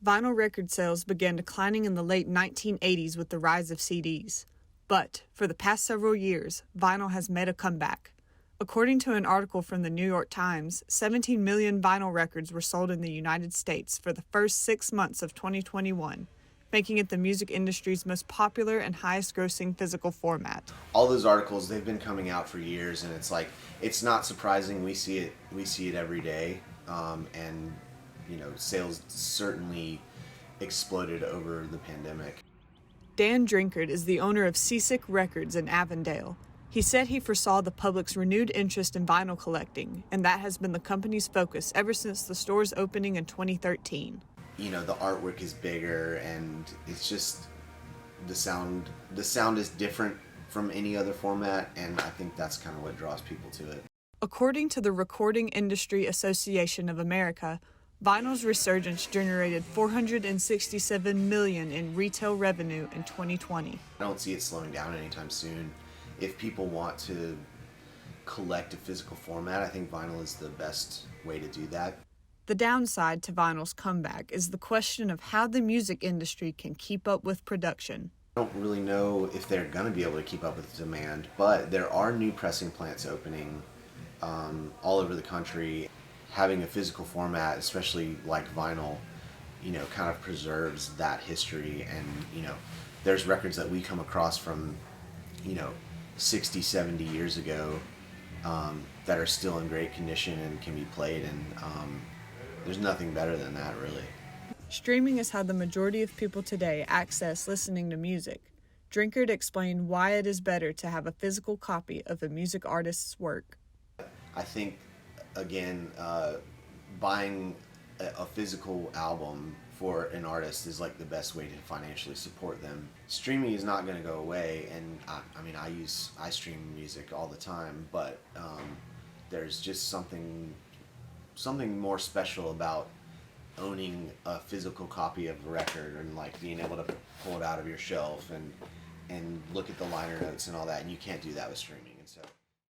Vinyl record sales began declining in the late 1980s with the rise of CDs. But, for the past several years, vinyl has made a comeback. According to an article from the New York Times, 17 million vinyl records were sold in the United States for the first 6 months of 2021, making it the music industry's most popular and highest-grossing physical format. All those articles, they've been coming out for years, and it's not surprising. We see it every day, and sales certainly exploded over the pandemic. Dan Drinkard is the owner of Seasick Records in Avondale. He said he foresaw the public's renewed interest in vinyl collecting, and that has been the company's focus ever since the store's opening in 2013. The artwork is bigger, and it's just the sound is different from any other format, and I think that's kind of what draws people to it. According to the Recording Industry Association of America, vinyl's resurgence generated $467 million in retail revenue in 2020. I don't see it slowing down anytime soon. If people want to collect a physical format, I think vinyl is the best way to do that. The downside to vinyl's comeback is the question of how the music industry can keep up with production. I don't really know if they're going to be able to keep up with the demand, but there are new pressing plants opening all over the country. Having a physical format, especially like vinyl, kind of preserves that history. And, there's records that we come across from, 60, 70 years ago that are still in great condition and can be played. And there's nothing better than that, really. Streaming is how the majority of people today access listening to music. Drinkard explained why it is better to have a physical copy of a music artist's work. I think, again, buying a physical album for an artist is like the best way to financially support them. Streaming is not going to go away, and I stream music all the time, but there's just something more special about owning a physical copy of a record and being able to pull it out of your shelf and look at the liner notes and all that, and you can't do that with streaming. And so